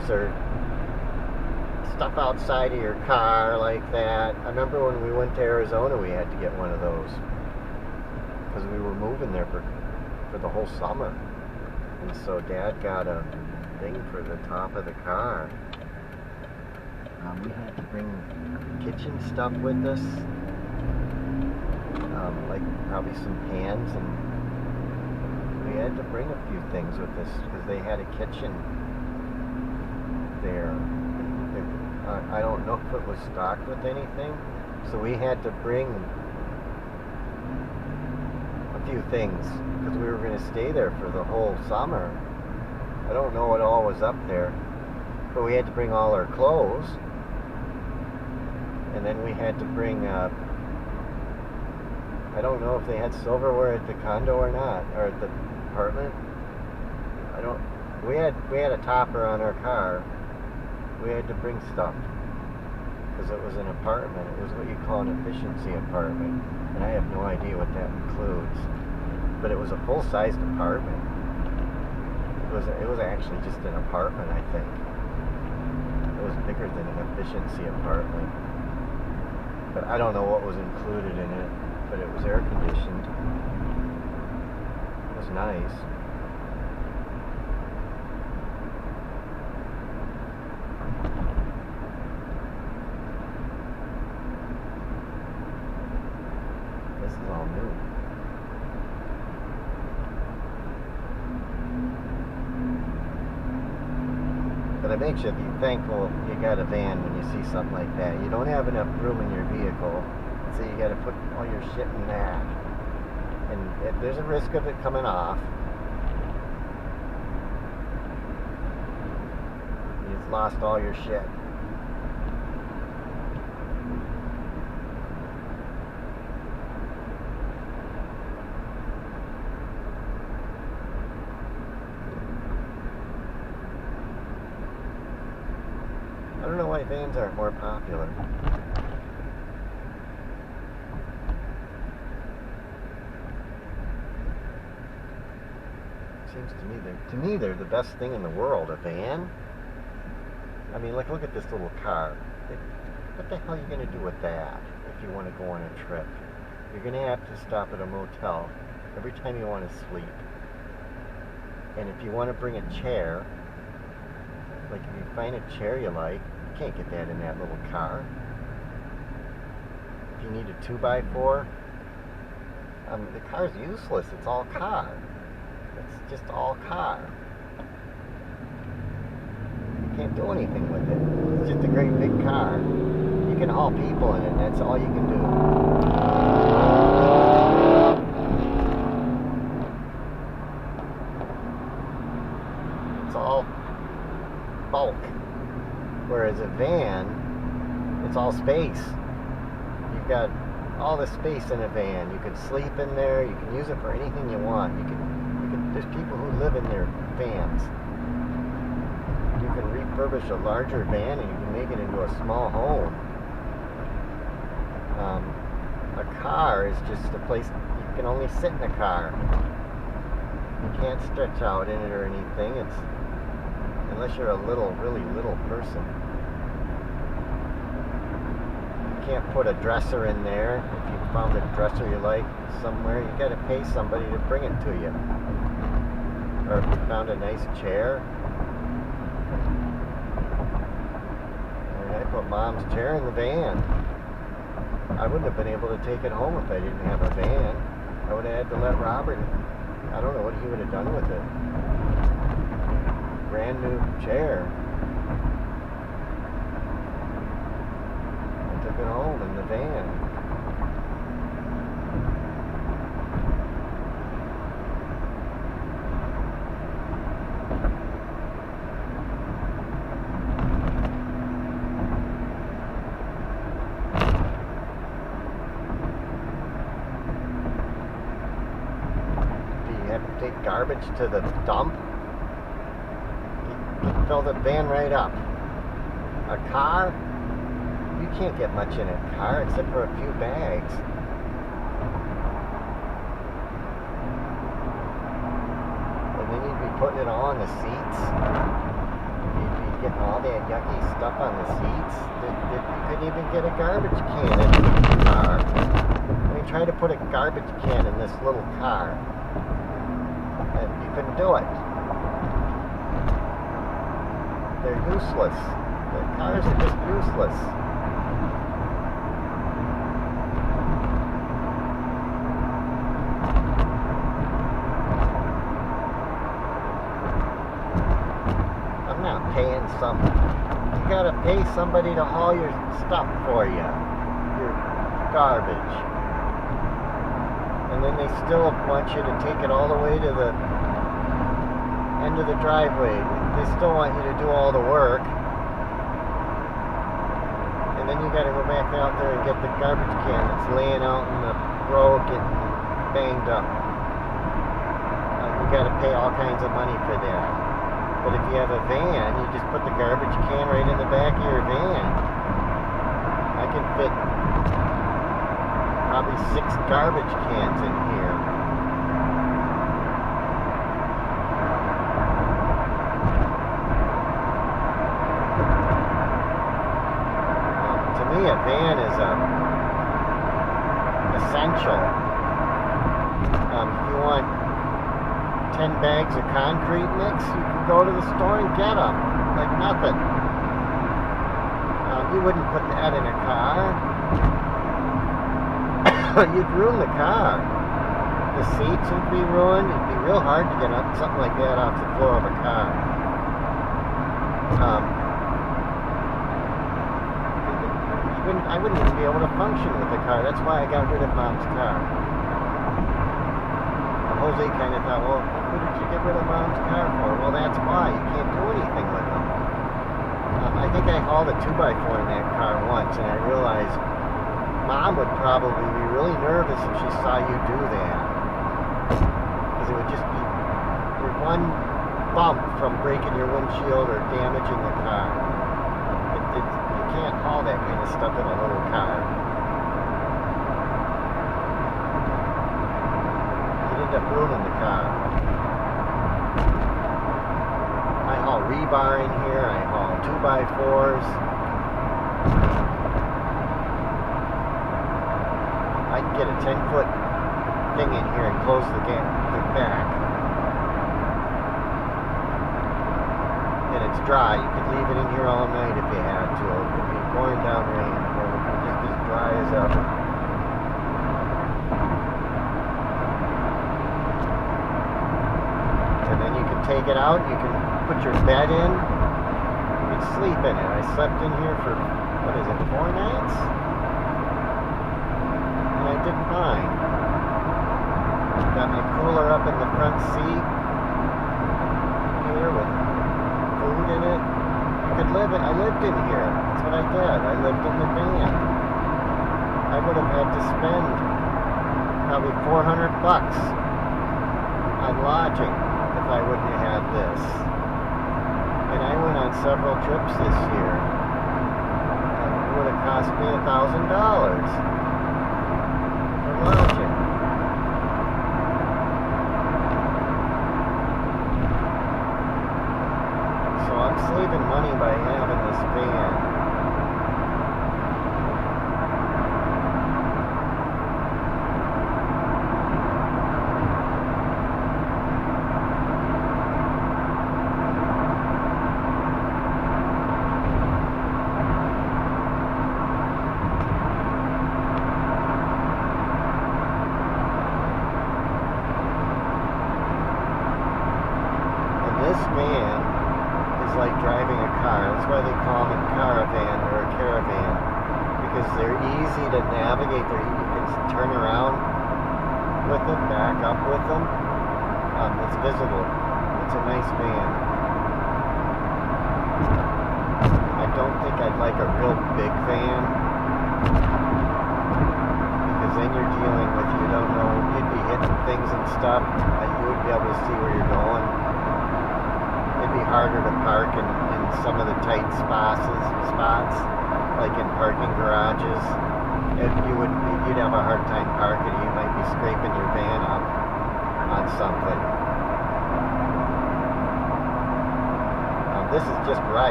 tires or stuff outside of your car like that. I remember when we went to Arizona, we had to get one of those because we were moving there for the whole summer. And so Dad got a thing for the top of the car. We had to bring kitchen stuff with us, like probably some pans, and we had to bring a few things with us because they had a kitchen there. I don't know if it was stocked with anything, so we had to bring a few things because we were going to stay there for the whole summer. I don't know what all was up there, but we had to bring all our clothes, and then we had to bring I don't know if they had silverware at the condo or not, or at the apartment. We had a topper on our car. We had to bring stuff because it was an apartment. It was what you call an efficiency apartment, and I have no idea what that includes. But it was a full-sized apartment. It was actually just an apartment, I think. It was bigger than an efficiency apartment. But I don't know what was included in it, but it was air conditioned. It was nice. This is all new. But it makes you be thankful you got a van when you see something like that. You don't have enough room in your vehicle, so you got to put all your shit in that. And there's a risk of it coming off. You've lost all your shit. I don't know why vans aren't more popular. Seems to me they're the best thing in the world. A van. I mean, look at this little car. What the hell are you going to do with that if you want to go on a trip? You're going to have to stop at a motel every time you want to sleep. And if you want to bring a chair, like if you find a chair you like, you can't get that in that little car. If you need a 2x4, the car's useless. It's all car. It's just all car. You can't do anything with it. It's just a great big car. You can haul people in it, and that's all you can do. It's all bulk. Whereas a van, it's all space. You've got all the space in a van. You can sleep in there. You can use it for anything you want. There's people who live in their vans. You can refurbish a larger van and you can make it into a small home. A car is just a place you can only sit in a car. You can't stretch out in it or anything. Unless you're a really little person. You can't put a dresser in there. If you found a dresser you like somewhere, you got to pay somebody to bring it to you. Or if you found a nice chair. I put Mom's chair in the van. I wouldn't have been able to take it home if I didn't have a van. I would have had to let Robert. I don't know what he would have done with it. Brand new chair. I took it home in the van. Take garbage to the dump. You fill the van right up. A car, you can't get much in a car except for a few bags. And then you'd be putting it all on the seats. You'd be getting that yucky stuff on the seats. You couldn't even get a garbage can in the car. I mean, try to put a garbage can in this little car. And you couldn't do it. They're useless. The cars are just useless. I'm not paying you gotta pay somebody to haul your stuff for you. Your garbage. And then they still want you to take it all the way to the end of the driveway. They still want you to do all the work. And then you gotta go back out there and get the garbage can that's laying out in the road getting banged up. You gotta pay all kinds of money for that. But if you have a van, you just put the garbage can right in the back of your van. I can fit probably 6 garbage cans in here. To me, a van is essential. If you want 10 bags of concrete mix, you can go to the store and get them like nothing. You wouldn't put that in a car. You'd ruin the car. The seats would be ruined. It'd be real hard to get something like that off the floor of a car. I wouldn't even be able to function with the car. That's why I got rid of Mom's car. Jose kind of thought, well, who did you get rid of Mom's car for? Well, that's why. You can't do anything with them. I think I hauled a 2x4 in that car once, and I realized Mom would probably be really nervous if she saw you do that. Because it would just be one bump from breaking your windshield or damaging the car. You can't haul that kind of stuff in a little car. You'd end up ruining the car. I haul rebar in here, I haul 2x4s. I can get a 10-foot thing in here and close the back. And it's dry. You could leave it in here all night if you had to. It could be pouring down rain. Or it could just be as dry as ever. And then you can take it out. You can put your bed in. You can sleep in it. I slept in here for, 4 nights? And I didn't mind. Got my cooler up in the front seat here with food in it. I lived in here. That's what I did. I lived in the van. I would have had to spend probably $400 on lodging if I wouldn't have had this. And I went on several trips this year. And it would have cost me $1,000 for lodging. So I'm saving money by having this van. This van is like driving a car. That's why they call them a caravan or a caravan, because they're easy to navigate. You can turn around with them, back up with them. It's visible. It's a nice van. I don't think I'd like a real big van, because then you're dealing with, you don't know, you'd be hitting things and stuff. You wouldn't be able to see where you're going. It'd be harder to park in some of the tight spots, like in parking garages. You'd have a hard time parking. You might be scraping your van up on something. This is just right.